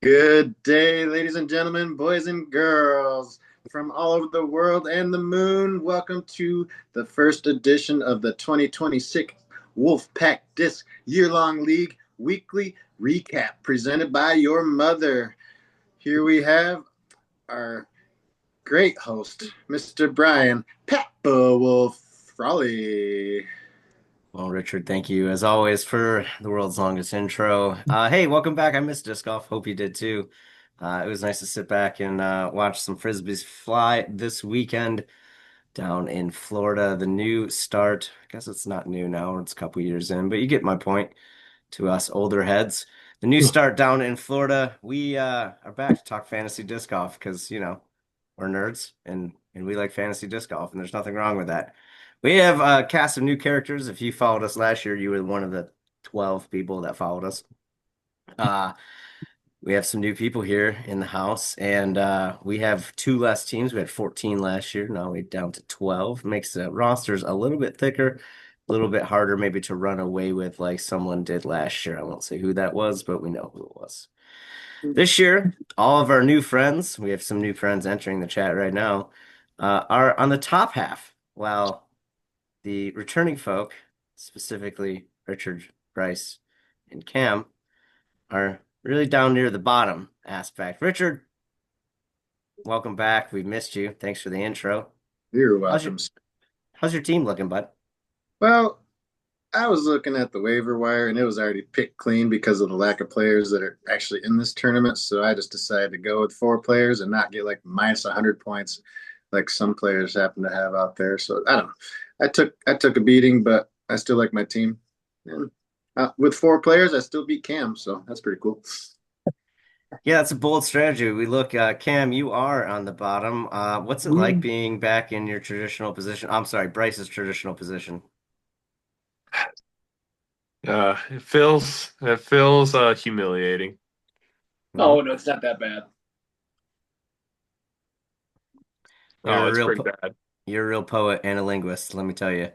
Good day, ladies and gentlemen, boys and girls from all over the world and the moon. Welcome to the first edition of the 2026 Wolfpack Disc Year-Long League Weekly Recap presented by your mother. Here we have our great host, Mr. Brian Papa Wolf Frawley. Well, Richard, thank you as always for the world's longest intro. Hey, welcome back. I missed disc golf. Hope you did too. It was nice to sit back and watch some frisbees fly this weekend down in Florida. The new start. I guess it's not new now. It's a couple years in, but you get my point to us older heads. The new start down in Florida. We are back to talk fantasy disc golf because, we're nerds and we like fantasy disc golf, and there's nothing wrong with that. We have a cast of new characters. If you followed us last year, you were one of the 12 people that followed us. Uh, we have some new people here in the house, and we have two less teams. We had 14 last year. Now we're down to 12. Makes the rosters a little bit thicker, a little bit harder maybe to run away with like someone did last year. I won't say who that was, but we know who it was. This year, all of our new friends, we have some new friends entering the chat right now, are on the top half, while the returning folk, specifically Richard, Bryce, and Cam, are really down near the bottom aspect. Richard, welcome back. We missed you. Thanks for the intro. You're How's your welcome. how's your team looking, bud? Well, I was looking at the waiver wire and it was already picked clean because of the lack of players that are actually in this tournament. So I just decided to go with four players and not get like minus 100 points like some players happen to have out there. So I don't know. I took a beating, but I still like my team. And with four players, I still beat Cam. So that's pretty cool. Yeah, that's a bold strategy. We look, Cam, you are on the bottom. What's it like being back in your traditional position? I'm sorry, Bryce's traditional position. It feels humiliating. Hmm? Oh no, it's not that bad. You're Oh, a it's real pretty po bad. you're a real poet and a linguist, let me tell you.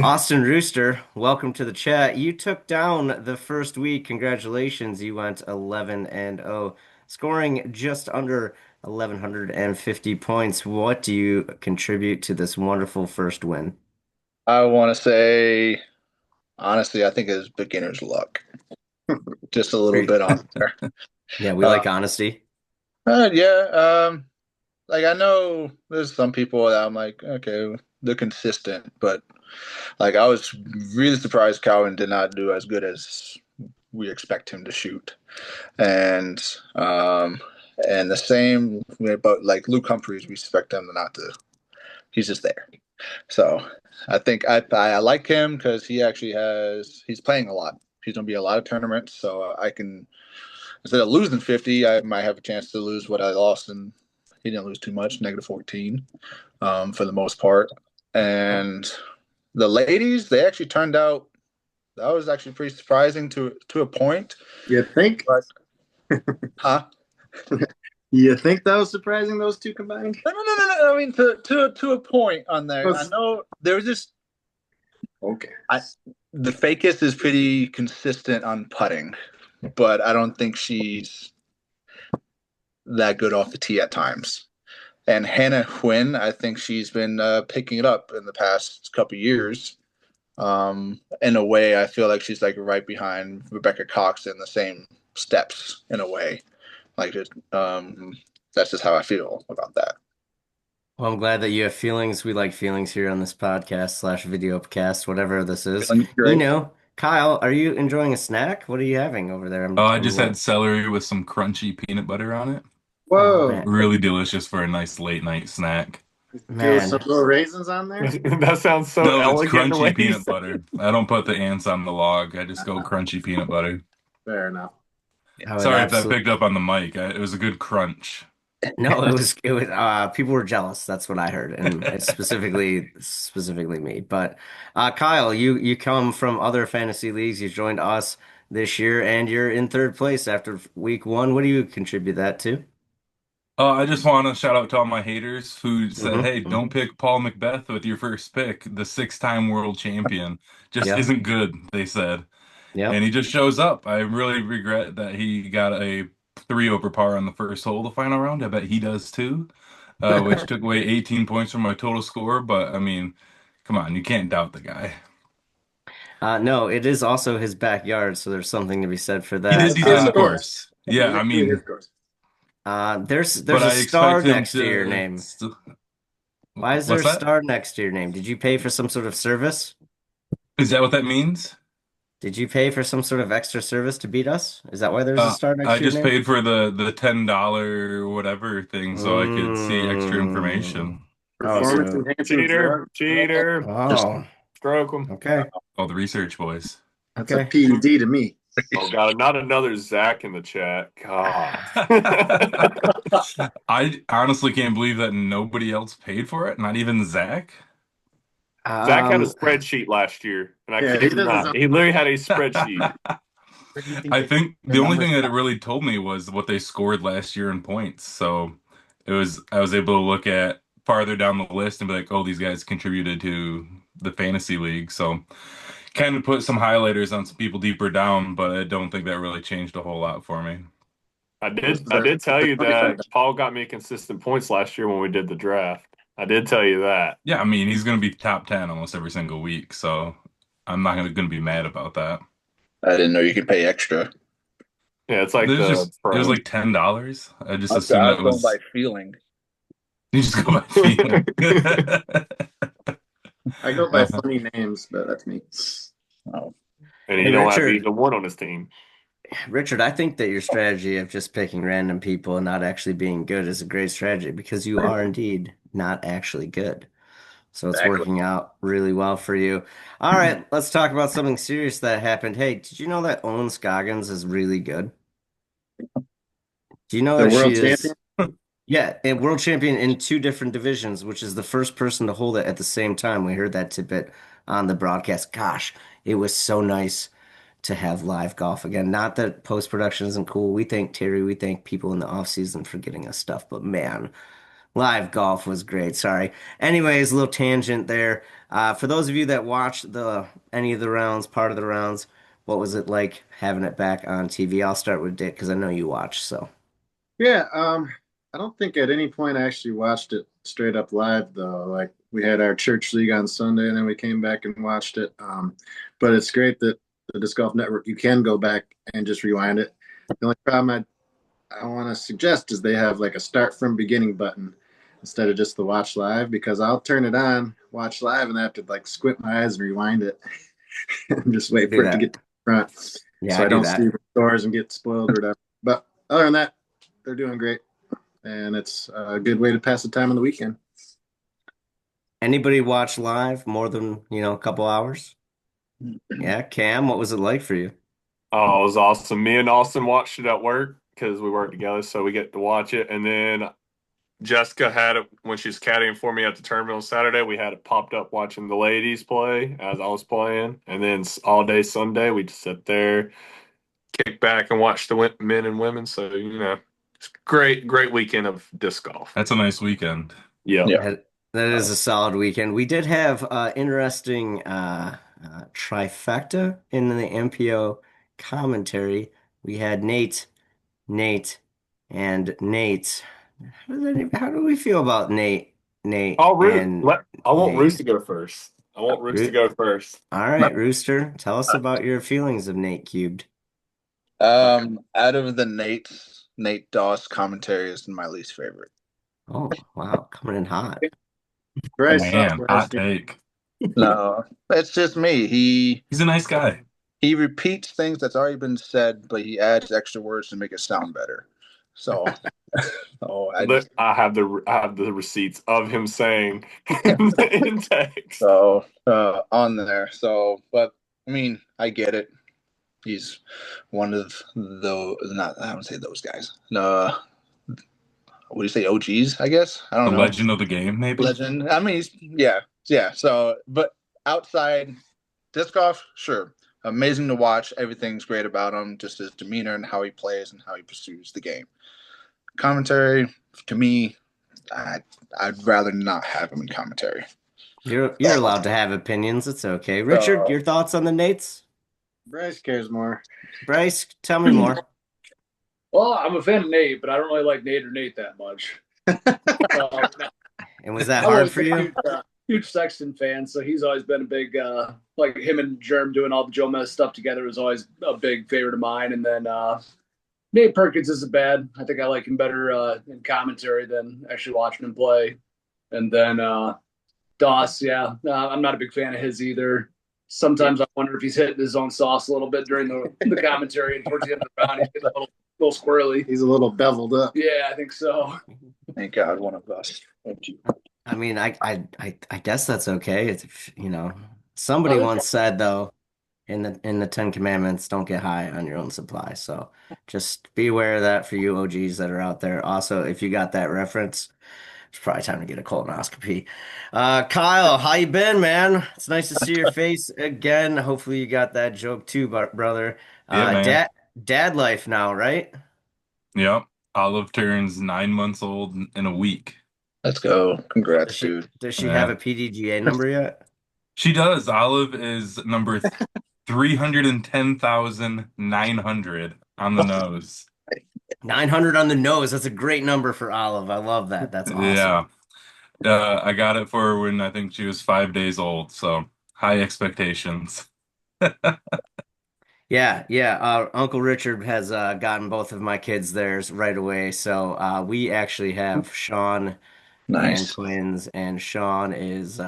Austin Rooster, welcome to the chat. You took down the first week. Congratulations. You went 11 and 0, scoring just under 1150 points. What do you contribute to this wonderful first win? I want to say, honestly, I think it's beginner's luck. Just a little Great. bit on there. Yeah, we Uh, like honesty. yeah, like I know there's some people that I'm like, okay, they're consistent, but like I was really surprised Calvin did not do as good as we expect him to shoot, and um, and the same about like Luke Humphries, we expect him to not to. He's just there. So I think I like him because he's playing a lot. He's gonna be a lot of tournaments, so I can instead of losing 50, I might have a chance to lose what I lost, and he didn't lose too much, negative 14, for the most part. And the ladies, they actually turned out that was actually pretty surprising to a point. You think? But huh? You think that was surprising, those two combined? No. I mean, to a point on there. I Was know there was just okay. I the fakest is pretty consistent on putting, but I don't think she's that good off the tee at times. And Hannah Quinn, I think she's been picking it up in the past couple of years. In a way, I feel like she's like right behind Rebecca Cox in the same steps in a way. Like that's just how I feel about that. Well, I'm glad that you have feelings. We like feelings here on this podcast slash video cast, whatever this is. Feeling great. Kyle, are you enjoying a snack? What are you having over there? Oh, I just had celery with some crunchy peanut butter on it. Oh Whoa. man, Really delicious for a nice late night snack. Throw some man. little raisins on there. That sounds so No, it's elegant the way crunchy you peanut say butter. I don't put the ants on the log. I just go crunchy peanut butter. Fair enough. I would Sorry if that absolutely. picked up on the mic. It was a good crunch. No, it was people were jealous. That's what I heard. And it's specifically me. But Kyle, you come from other fantasy leagues. You joined us this year and you're in third place after week one. What do you contribute that to? I just want to shout out to all my haters who said, Hmm. "Hey, don't pick Paul Macbeth with your first pick. The six-time world champion just Yep. isn't good," they said. And Yep. he just shows up. I really regret that he got a 3 over par on the first hole the final round. I bet he does too, which took away 18 points from my total score. But I mean, come on, you can't doubt the guy. No, it is also his backyard, so there's something to be said for He did that. design His the course. course. Yeah, I His mean, course. There's but a I star expect him next to your to. name. Why is there What's a that? star next to your name? Did you pay for some sort of service? Is that what that means? Did you pay for some sort of extra service to beat us? Is that why there's a star next I to your just name? paid for the $10 whatever thing so I could see extra Mm. information. Oh, Performance so enhancing Cheater, drug. cheater. oh, Stroke him. okay, All the research, boys. That's a okay. PED to me. Oh God, not another Zach in the chat. God. I honestly can't believe that nobody else paid for it, not even Zach. Zach had a Um, spreadsheet last year, and I Yeah, kid he you does his not, own. he literally had a spreadsheet. Where do you think I the think the only numbers thing that it really told me was what they scored last year in points. So I was able to look at farther down the list and be like, oh, these guys contributed to the fantasy league. So kind of put some highlighters on some people deeper down, but I don't think that really changed a whole lot for me. I did tell you that Paul got me consistent points last year when we did the draft. I did tell you that. Yeah, I mean, he's going to be top 10 almost every single week, so I'm not going to be mad about that. I didn't know you could pay extra. Yeah, it's like There's the just it was pro. like $10. I just I assumed was that going by was feeling. you just go by feeling. I go by funny names, but that's me. Oh, And Hey, he don't have Richard. either one on his team. Richard, I think that your strategy of just picking random people and not actually being good is a great strategy because you are indeed not actually good. So it's exactly. working out really well for you. All right, let's talk about something serious that happened. Hey, did you know that Owen Scoggins is really good? Do you know The that she world champion. is, yeah, a world champion in 2 different divisions, which is the first person to hold it at the same time. We heard that tidbit on the broadcast. Gosh, it was so nice to have live golf again. Not that post production isn't cool. We thank Terry, we thank people in the off season for getting us stuff, but man, live golf was great. Sorry. Anyways, a little tangent there. For those of you that watched any of the rounds, part of the rounds, what was it like having it back on TV? I'll start with Dick because I know you watched. So Yeah, I don't think at any point I actually watched it straight up live though. Like we had our church league on Sunday and then we came back and watched it. But it's great that the Disc Golf Network you can go back and just rewind it. The only problem I want to suggest is they have like a start from beginning button instead of just the watch live because I'll turn it on, watch live, and I have to like squint my eyes and rewind it and just wait do for it to get that. to the front Yeah, so I I do don't see that. the stores and get spoiled or whatever. But other than that, they're doing great, and it's a good way to pass the time on the weekend. Anybody watch live more than, a couple hours? Yeah, Cam, what was it like for you? Oh, it was awesome. Me and Austin watched it at work because we work together, so we get to watch it. And then Jessica had it when she was caddying for me at the tournament on Saturday. We had it popped up watching the ladies play as I was playing. And then all day Sunday, we just sit there, kick back, and watch the men and women. So, it's great weekend of disc golf. That's a nice weekend. Yeah. Yeah. That is a solid weekend. We did have interesting trifecta in the MPO commentary. We had Nate, and Nate. How do we feel about Nate, Oh, and I want Roos Nate? to go first. I want Roos to Roo- go first. All right, Rooster, tell us about your feelings of Nate Cubed. Out of the Nate Doss commentary is my least favorite. Oh, wow, coming in hot. Bryce, Man, hot Bryce, take. No, it's just me. He's a nice guy. He repeats things that's already been said, but he adds extra words to make it sound better. So, I have the receipts of him saying in text. on there. So, but I mean, I get it. He's one of the not. I don't say those guys. No, what do you say? OGs, I guess. I don't The know. legend of the game, maybe. Legend. I mean, yeah. So, but outside disc golf, sure, amazing to watch. Everything's great about him. Just his demeanor and how he plays and how he pursues the game. Commentary, to me, I'd rather not have him in commentary. You're allowed to have opinions. It's okay. Richard, your thoughts on the Nates? Bryce cares more. Bryce, tell me more. Well, I'm a fan of Nate, but I don't really like Nate or Nate that much. No, And was that I've hard always for been a you? huge Sexton fan, so he's always been a big like him and Germ doing all the Joe Mez stuff together was always a big favorite of mine. And then Nate Perkins isn't bad. I think I like him better in commentary than actually watching him play. And then Doss, yeah, I'm not a big fan of his either. Sometimes I wonder if he's hitting his own sauce a little bit during the commentary and towards the end of the round, he's getting a little squirrely. He's a little beveled up. Yeah, I think so. Thank God, one of us. Thank you. I mean, I guess that's okay. It's, somebody once said though, in the Ten Commandments, don't get high on your own supply. So just be aware of that for you OGs that are out there. Also, if you got that reference, it's probably time to get a colonoscopy. Kyle, how you been, man? It's nice to see your face again. Hopefully you got that joke too, brother. Yeah, man. Dad life now, right? Yep. Olive turns 9 months old in a week. Let's go. Does Congrats, she dude. does she have a PDGA number yet? She does. Olive is number 310,900 on the nose. 900 on the nose. That's a great number for Olive. I love that. That's awesome. Yeah. I got it for her when I think she was 5 days old, so high expectations. Yeah. Uncle Richard has gotten both of my kids theirs right away. So we actually have Sean and Nice. twins, and Sean is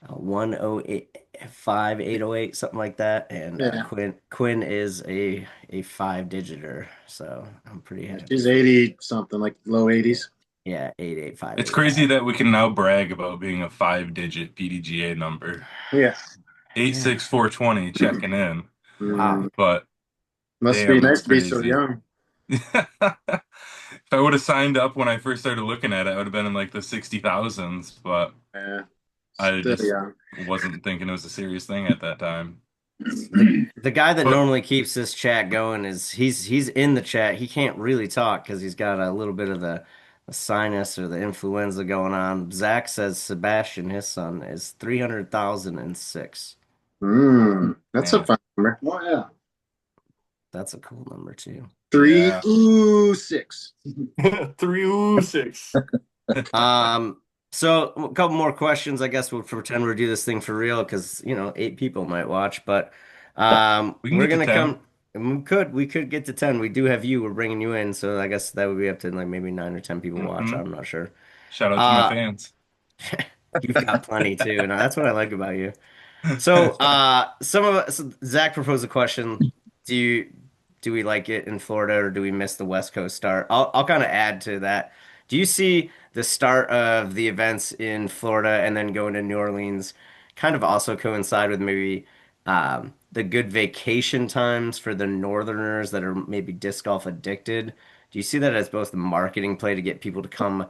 108 something like that, and Yeah. Quinn is a five digiter. So I'm pretty happy. She's 80 something, like low 80s. Yeah, 8858. It's crazy that we can now brag about being a 5-digit PDGA number. Yeah. 86420 checking in. Wow. But Must damn, be nice that's to be so crazy. young. If I would have signed up when I first started looking at it, I would have been in like the 60,000s, but Yeah. I Still just young. wasn't thinking it was a serious thing at that time. The guy that But normally keeps this chat going is he's in the chat. He can't really talk because he's got a little bit of the sinus or the influenza going on. Zach says Sebastian, his son, is 300,006. That's a man, fun number. Oh, yeah. That's a cool number too. 306. 306. So a couple more questions. I guess we'll pretend we're do this thing for real because 8 people might watch, but we can we're get to gonna 10. come. We could get to 10. We do have you. We're bringing you in, so I guess that would be up to like maybe 9 or 10 people watch. Mhm. I'm not sure. Shout out to my fans. You've got plenty too, and that's what I like about you. So, some of us, Zach proposed a question. Do you do we like it in Florida or do we miss the West Coast start? I'll kind of add to that. Do you see the start of the events in Florida and then going to New Orleans kind of also coincide with maybe the good vacation times for the Northerners that are maybe disc golf addicted? Do you see that as both the marketing play to get people to come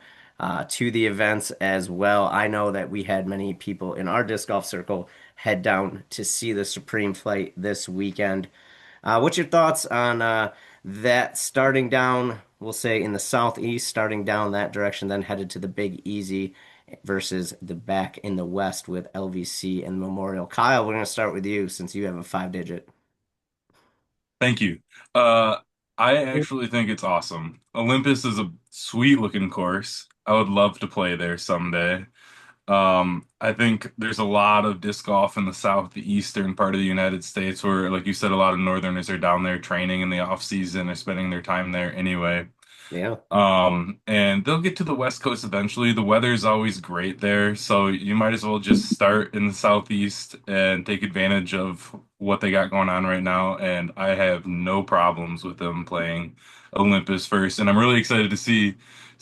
to the events as well? I know that we had many people in our disc golf circle head down to see the Supreme Flight this weekend. What's your thoughts on that starting down, we'll say in the southeast, starting down that direction, then headed to the Big Easy versus the back in the west with LVC and Memorial? Kyle, we're going to start with you since you have a 5-digit. Thank you. Uh, I actually think it's awesome. Olympus is a sweet looking course. I would love to play there someday. I think there's a lot of disc golf in the southeastern part of the United States where, like you said, a lot of Northerners are down there training in the off season or spending their time there anyway. Yeah. And they'll get to the West Coast eventually. The weather's always great there, so you might as well just start in the Southeast and take advantage of what they got going on right now. And I have no problems with them playing Olympus first. And I'm really excited to see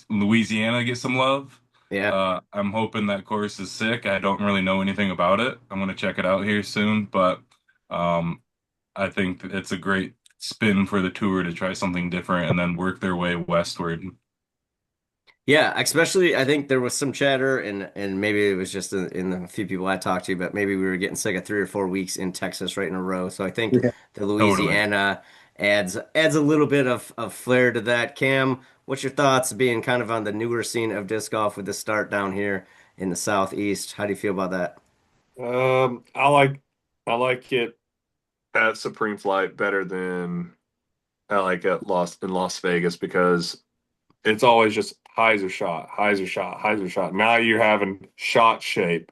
Louisiana get some love. Yeah. I'm hoping that course is sick. I don't really know anything about it. I'm gonna check it out here soon, but um, I think it's a great spin for the tour to try something different and then work their way westward. Yeah, especially I think there was some chatter and maybe it was just in the few people I talked to, but maybe we were getting sick of 3 or 4 weeks in Texas right in a row. So I think Yeah. the Totally. Louisiana adds a little bit of flair to that. Cam, what's your thoughts being kind of on the newer scene of disc golf with the start down here in the southeast? How do you feel about that? I like it at Supreme Flight better than at Las Vegas because it's always just hyzer shot, hyzer shot, hyzer shot. Now you're having shot shape.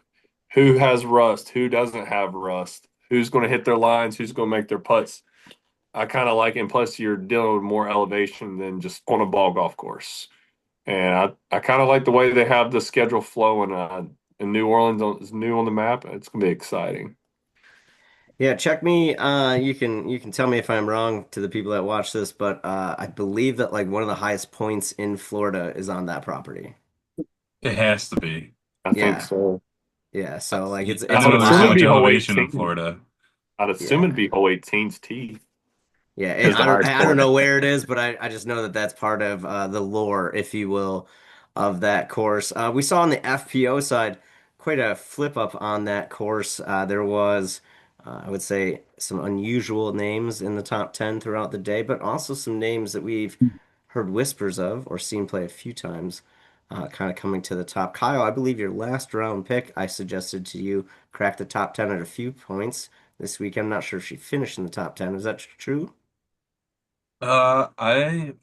Who has rust? Who doesn't have rust? Who's going to hit their lines? Who's going to make their putts? I kind of like it. And plus, you're dealing with more elevation than just on a ball golf course. And I kind of like the way they have the schedule flowing. In New Orleans is new on the map. It's going to be exciting. Yeah, check me. You can tell me if I'm wrong to the people that watch this, but I believe that like one of the highest points in Florida is on that property. It has to be. I think Yeah. so. Yeah, so like it's I I know would there's assume so it'd much be hole elevation in 18. Florida. I'd assume it'd be hole 18's tee. Yeah, Is the I don't highest I don't point. know where it is, but I just know that that's part of the lore, if you will, of that course. We saw on the FPO side quite a flip up on that course. There was, I would say, some unusual names in the top 10 throughout the day, but also some names that we've heard whispers of or seen play a few times, kind of coming to the top. Kyle, I believe your last round pick, I suggested to you, crack the top 10 at a few points this week. I'm not sure if she finished in the top 10. Is that true? I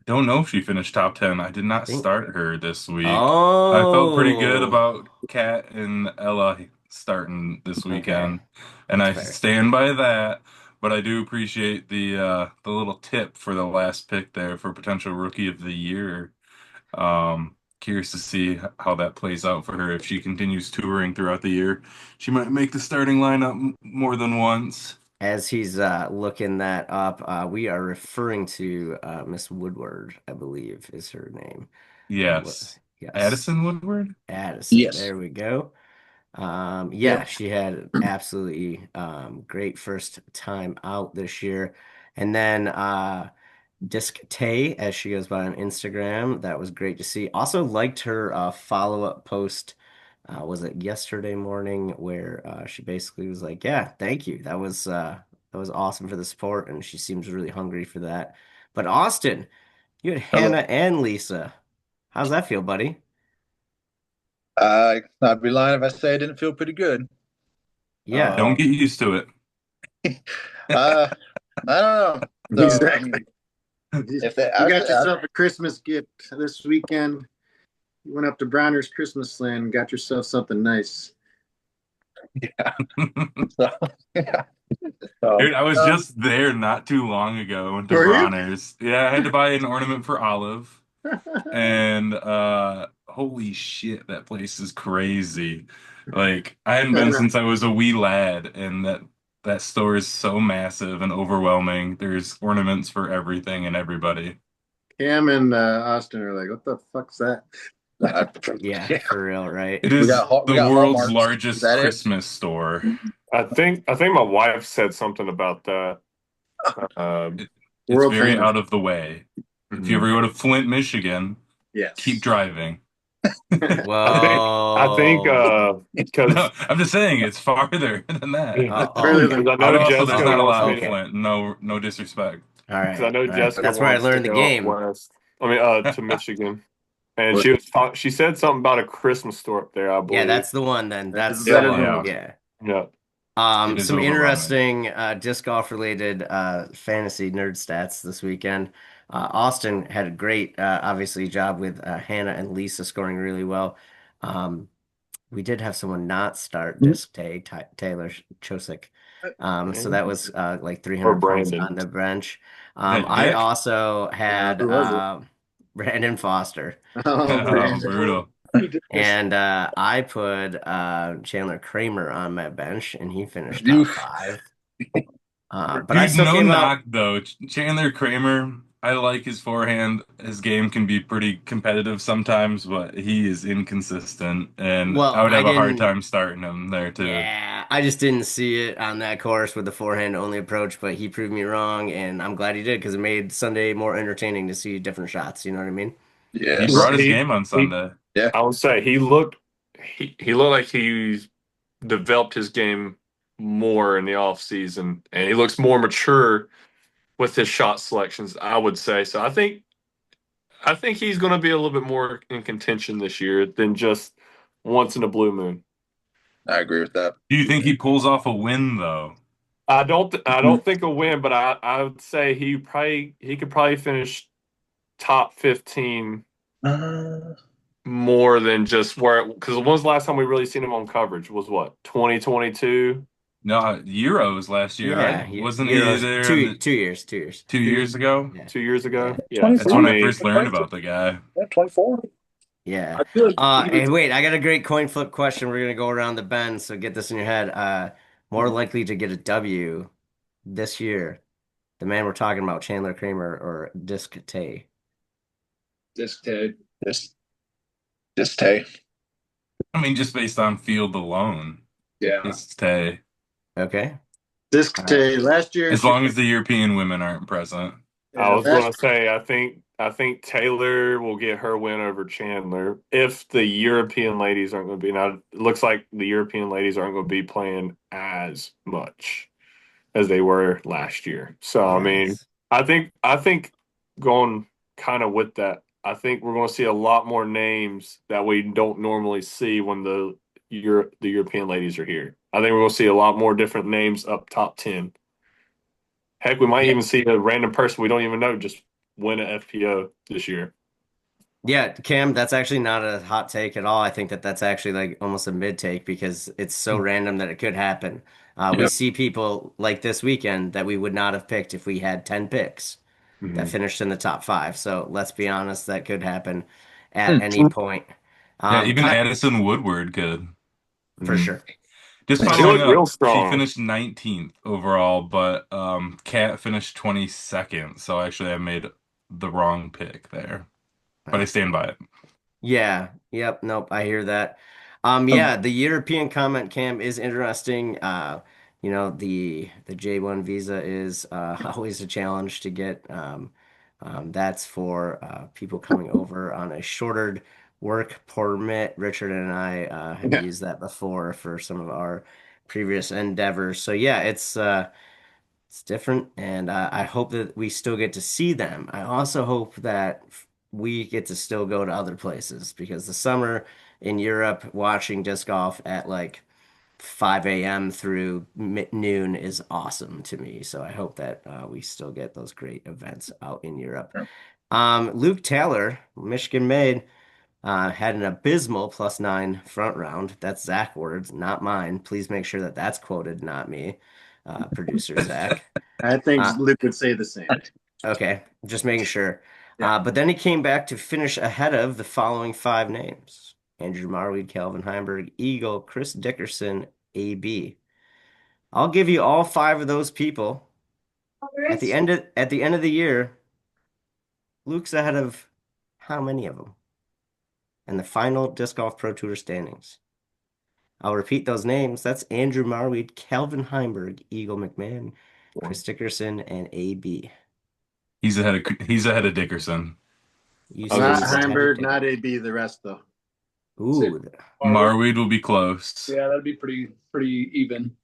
don't know if she finished top 10. I did not Think. start her this week. I felt pretty good Oh, about Kat and Ella starting this okay. weekend, and That's I fair. stand by that. But I do appreciate the little tip for the last pick there for potential rookie of the year. Curious to see how that plays out for her if she continues touring throughout the year. She might make the starting lineup more than once. As he's looking that up, we are referring to Miss Woodward, I believe is her name. Yes. Yes, Addison Woodward? Addison. Yes. There we go. Yeah, Yep. she had an absolutely great first time out this year. And then Disc Tay, as she goes by on Instagram. That was great to see. Also liked her follow-up post. Was it yesterday morning where she basically was like, "Yeah, thank you. That was awesome for the support," and she seems really hungry for that. But Austin, you had Hello. Hannah and Lisa. How's that feel, buddy? I'd be lying if I say I didn't feel pretty good. Yeah. Don't get used to it. I don't know. So, Exactly. if they, You got yourself a Christmas gift this weekend. You went up to Bronner's Christmas Land and got yourself something nice. so, yeah. So, Dude, I was just there not too long ago. Went to Were you? Bronner's. Yeah, I had to buy an ornament for Olive. And holy shit, that place is crazy. Like I hadn't been since I was a wee lad, and that store is so massive and overwhelming. There's ornaments for everything and everybody. Cam and Austin are like, what the fuck's that? Yeah, for real, right? It we is got the world's Hallmarks. Is largest that it? Christmas store. I think my wife said something about that. It's World very famous. out of the way. If you ever go to Flint, Michigan, Yes. keep driving. I think Whoa. because No, I'm just saying it's farther than that. Further than I But know also, there's Jessica not a wants lot me in Okay. Flint. No disrespect. All because I right. know All right. Jessica That's where I wants to learned the go up game. west. To Michigan, and she said something about a Christmas store up there. I Yeah, believe. that's the one then. That's the better Yeah, than one. Yeah, one. Yeah. yeah. it is Some overwhelming. interesting disc golf related fantasy nerd stats this weekend. Austin had a great, obviously, job with Hannah and Lisa scoring really well. Um, we did have someone not start disc day, Taylor Chosick. So that was like Or 300 points Brandon. on the bench. That I dick? also had Who was it? Brandon Foster. Oh, Oh, Brandon. brutal. And I put Chandler Kramer on my bench, and he finished You, top five. But I Dude, still no came out. knock though. Chandler Kramer, I like his forehand. His game can be pretty competitive sometimes, but he is inconsistent, and I Well, would I have a hard didn't. time starting him there too. Yeah, I just didn't see it on that course with the forehand only approach, but he proved me wrong, and I'm glad he did because it made Sunday more entertaining to see different shots. You know what I mean? He yes. brought his He, game on he Sunday. Yeah. I would say he looked like he developed his game more in the off season, and he looks more mature with his shot selections. I would say so. I think he's going to be a little bit more in contention this year than just once in a blue moon. I agree with that. Do you think he pulls off a win though? I don't think he'll win, but I would say he could probably finish top 15 Uh, more than just where, because when was the last time we really seen him on coverage? Was what, 2022? No, Euros last year, Yeah, right? Wasn't he Euros there in the 2 years. 2 years ago? Yeah, 2 years ago? yeah, Yeah. That's I when I 24. mean, first learned about the guy. 24. yeah. I feel like he Hey, was wait, I got a great coin flip question. We're gonna go around the bend, so get this in your head. More likely to get a W this year, the man we're talking about, Chandler Kramer or Disc Tay. disc tape. Just Tay. I mean, just based on field alone, Yeah. it's Tay. Okay. Disc All right. Tay last year. As long as the European women aren't present. I was last going to say, I think Taylor will get her win over Chandler if the European ladies aren't going to be. Now, it looks like the European ladies aren't going to be playing as much as they were last year. So, I mean, Yes. I think going kind of with that, I think we're going to see a lot more names that we don't normally see when the European ladies are here. I think we're going to see a lot more different names up top 10. Heck, we might Yeah. even see a random person we don't even know just win an FPO this year. Yeah, Cam, that's actually not a hot take at all. I think that that's actually like almost a mid take because it's so random that it could happen. We Yeah. see people like this weekend that we would not have picked if we had 10 picks that finished in the top five. So let's be honest, that could happen at any point. Yeah, even Ty Addison Woodward could. for Mhm. sure. Just She following looked real up, she strong. finished 19th overall, but Kat finished 22nd. So actually, I made the wrong pick there, but I stand by it. Yeah, yep, nope, I hear that. Yeah, the European comment, Cam, is interesting. The J1 visa is always a challenge to get. That's for people coming over on a shorter work permit. Richard and I have Yeah. used that before for some of our previous endeavors. So yeah, it's different, and I hope that we still get to see them. I also hope that we get to still go to other places because the summer in Europe, watching disc golf at like 5 a.m. through noon is awesome to me. So I hope that we still get those great events out in Europe. Luke Taylor, Michigan made, had an abysmal +9 front round. That's Zach words, not mine. Please make sure that that's quoted, not me, producer Zach. I think Uh, Luke would say the same. okay, just making sure. Yeah. But then he came back to finish ahead of the following five names: Andrew Marweed, Calvin Heimberg, Eagle, Chris Dickerson, AB. I'll give you all five of those people. At the end of the year, Luke's ahead of how many of them? And the final Disc Golf Pro Tour standings. I'll repeat those names. That's Andrew Marweed, Calvin Heimberg, Eagle McMahon, Chris Dickerson, and AB. He's ahead of Dickerson. You I was say Not gonna he's say, ahead of Heimberg, Dickerson. not AB, the rest though. Ooh, Marweed will be close. Yeah, that'd be pretty even.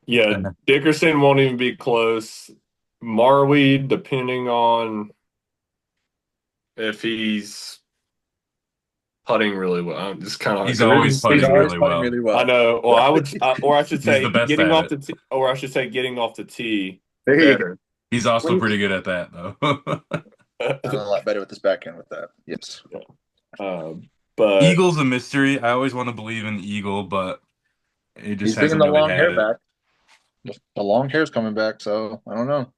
yeah, Dickerson won't even be close. Marweed, depending on if he's putting really well, I'm just kind of He's always putting He's always really playing well. really well. I know. Well, or I should He's say, the best getting at off it. the tee, or I should say, getting off the tee There you go. better. He's also pretty good at that, though. Done a lot better with his backhand with that. Yes. But Eagle's a mystery. I always want to believe in Eagle, but it just He's bringing hasn't the really long had hair it. back. The long hair's coming back, so I don't know.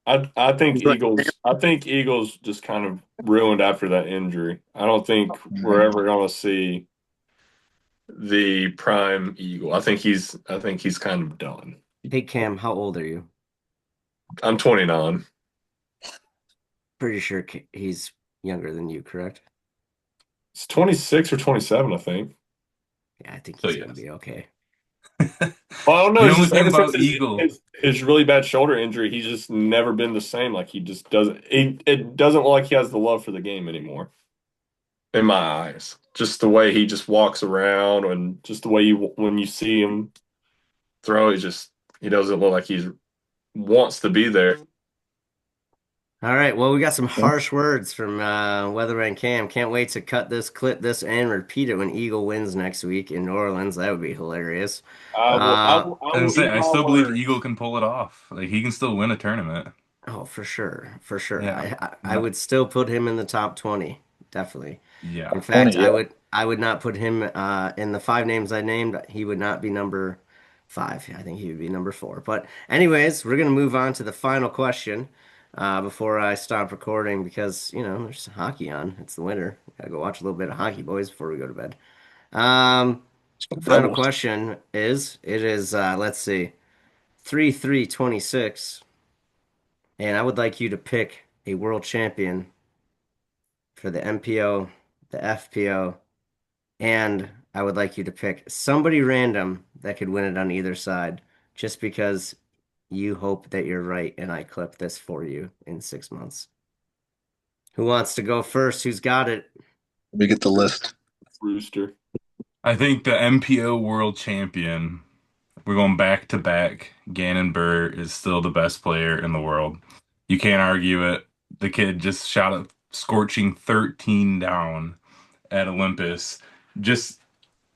I think He's like- Eagles just kind of ruined after that injury. I don't think we're ever going to see the prime Eagle. I think he's kind of done. hey Cam, how old are you? I'm 29. Pretty sure he's younger than you, correct? It's 26 or 27, I think. Yeah, I think So, he's yes. gonna be okay. Well, I don't know. The It's only just thing ever about since Eagle, his really bad shoulder injury, he's just never been the same. Like he just doesn't. It doesn't look like he has the love for the game anymore. In my eyes, just the way he just walks around, and just the way when you see him throw, he doesn't look like he wants to be there. All right. Well, we got some harsh words from Weather and Cam. Can't wait to cut this, clip this, and repeat it when Eagle wins next week in New Orleans. That would be hilarious. I And will say eat I my still believe words. Eagle can pull it off. Like he can still win a tournament. Oh, for sure, for sure. Yeah. I would still put him in the top 20, definitely. In Yeah. fact, 20, yeah. I would not put him in the five names I named. He would not be number five. I think he would be number four. But anyways, we're gonna move on to the final question before I stop recording because there's hockey on. It's the winter. Gotta go watch a little bit of hockey, boys, before we go to bed. Um, Final Devils. question is it is let's see 3-3-26. And I would like you to pick a world champion for the MPO, the FPO, and I would like you to pick somebody random that could win it on either side, just because you hope that you're right and I clip this for you in 6 months. Who wants to go first? Who's got it? Let me get the list. Rooster. I think the MPO world champion, we're going back to back. Gannon Burr is still the best player in the world. You can't argue it. The kid just shot a scorching 13 down at Olympus, just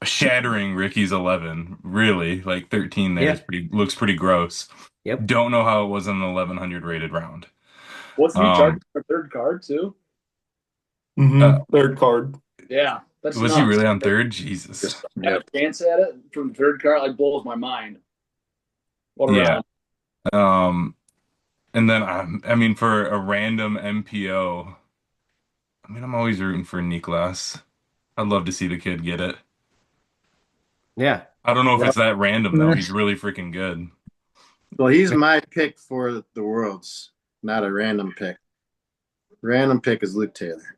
shattering Ricky's 11. Really, like 13 there is Yeah. looks pretty gross. Yep. Don't know how it was an 1100 rated round. Wasn't he charged for a third card too? Third card. Yeah, that's Was nuts. he really on third? Jesus. Have a chance at it from the third card, like blows my mind. What a Yeah. round. And then I mean for a random MPO, I mean I'm always rooting for Niklas. I'd love to see the kid get it. Yeah. I don't know if Yeah. it's that random though. He's really freaking good. Well, he's my pick for the Worlds, not a random pick. Random pick is Luke Taylor.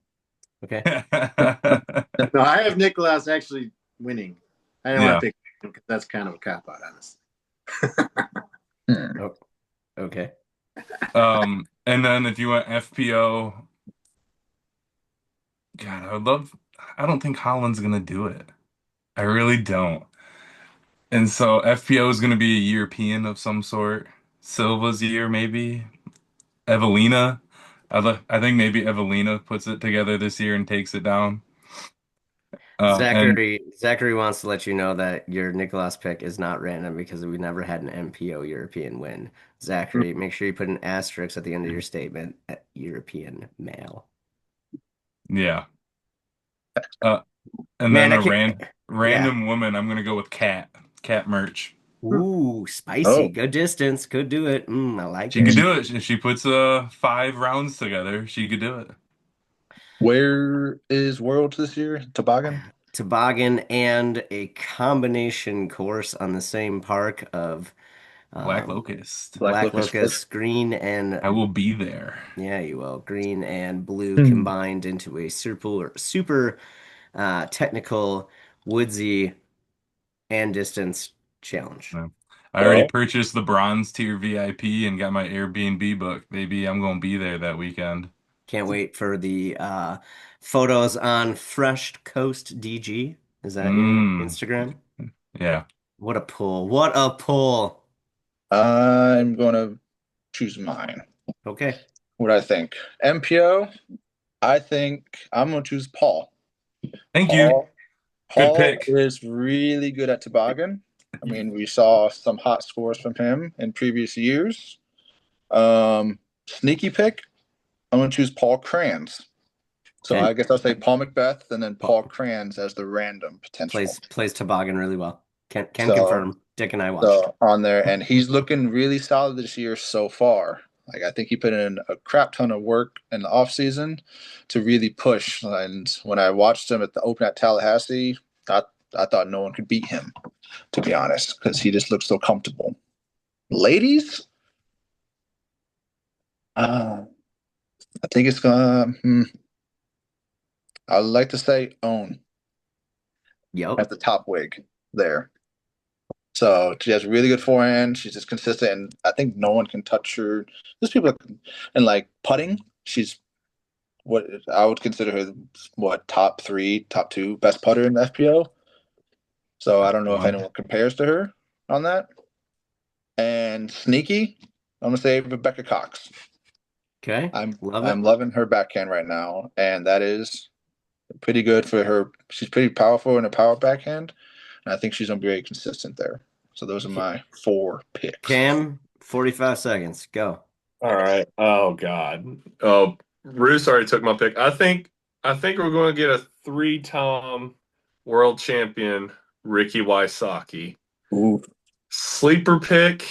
Okay. No, I have Nicholas actually winning. I didn't want Yeah. to pick him because that's kind of a cop out, honestly. Oh, okay. And then if you want FPO, God, I don't think Holland's gonna do it. I really don't. And so FPO is gonna be a European of some sort. Silva's year, maybe. Evelina. I think maybe Evelina puts it together this year and takes it down. And Zachary wants to let you know that your Nicholas pick is not random because we never had an MPO European win. Zachary, make sure you put an asterisk at the end of your statement at European male. yeah. And Man, then I can't. random woman, I'm gonna go with Cat Merch. Ooh, spicy. Oh. Good distance. Could do it. I like She could it. do it. If she puts 5 rounds together, she could do it. Where is Worlds this year? Toboggan? Toboggan and a combination course on the same park of Black Locust. Black Locust, green and I will be there. yeah, you will. Green and blue combined into a super technical woodsy and distance challenge. Yeah. I already purchased the bronze tier VIP and got my Airbnb booked. Baby, I'm gonna be there that weekend. Can't wait for the photos on Fresh Coast DG. Is that your Instagram? Yeah. What a pull. What a pull. I'm gonna choose mine. Okay. What I think. MPO, I think I'm gonna choose Paul. Thank you. Paul pick. is really good at toboggan. I mean, we saw some hot scores from him in previous years. Sneaky pick, I'm going to choose Paul Kranz. So Okay. I guess I'll say Paul Macbeth and then Paul Kranz as the random potential. Plays toboggan really well. Can confirm. Dick and I watched. So on there, and he's looking really solid this year so far. Like I think he put in a crap ton of work in the off season to really push. And when I watched him at the Open at Tallahassee, I thought no one could beat him, to be honest, because he just looks so comfortable. Ladies, I think it's gonna. I'd like to say Own Yep. at the top wig there. So she has really good forehand. She's just consistent, and I think no one can touch her. There's people and like putting. She's what I would consider her top 3, top 2 best putter in the FPO. So I don't know if anyone compares to her on that. And sneaky, I'm gonna say Rebecca Cox. Okay. I'm Love I'm it. loving her backhand right now, and that is pretty good for her. She's pretty powerful in a power backhand, and I think she's gonna be very consistent there. So those are my 4 picks. Cam, 45 seconds. Go. All right. Oh God. Oh, Roos already took my pick. I think we're going to get a 3-time world champion, Ricky Wysocki. Ooh. Sleeper pick.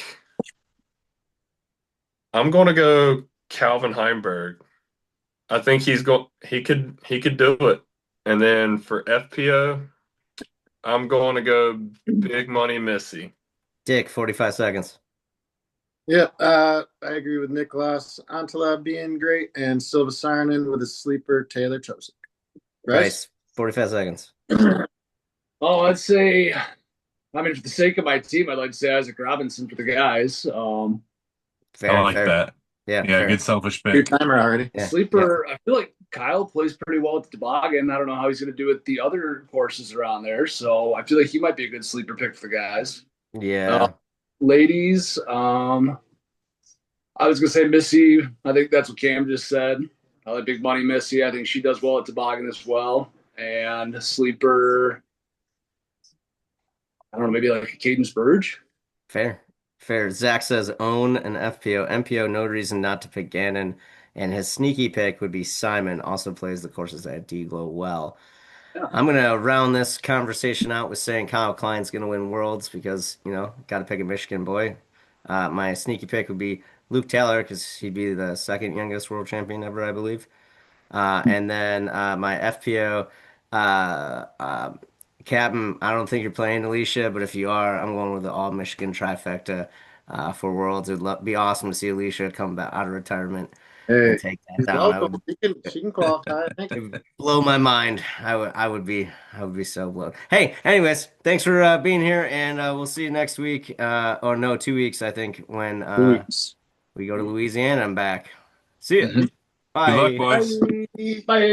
I'm going to go Calvin Heimberg. I think he could do it. And then for FPO, I'm going to go Big Money Missy. Dick, 45 seconds. Yeah, I agree with Nicholas Antela being great and Silva Sarnen with a sleeper Taylor Chosick. Bryce, 45 seconds. Oh, I'd say, I mean, for the sake of my team, I'd like to say Isaac Robinson for the guys. Fair, I like fair. that. Yeah, Yeah, fair. good selfish Two pick. timer already. Yeah, Sleeper, I feel like Kyle plays pretty well at the toboggan. I don't know how he's going to do at the other courses around there. So I feel like he might be a good sleeper pick for the guys. Yeah. Ladies, I was going to say Missy. I think that's what Cam just said. I like Big Money Missy. I think she does well at toboggan as well. And sleeper, I don't know, maybe like a Cadence Burge. Fair. Fair. Zach says own an FPO. MPO, no reason not to pick Gannon. And his sneaky pick would be Simon, also plays the courses at D-Glow well. Yeah. I'm going to round this conversation out with saying Kyle Klein's going to win Worlds because, got to pick a Michigan boy. My sneaky pick would be Luke Taylor because he'd be the second youngest world champion ever, I believe. And then my FPO, Captain, I don't think you're playing Alicia, but if you are, I'm going with the all Michigan trifecta for Worlds. It'd be awesome to see Alicia come back out of retirement Hey, and take that she's down. local. She can qualify. I think. It would blow my mind. I would be so blown. Hey, anyways, thanks for being here, and we'll see you next week. Or no, 2 weeks, I think, when we go to Louisiana. I'm back. See ya. Mhm. Good luck, Bye. boys. Bye.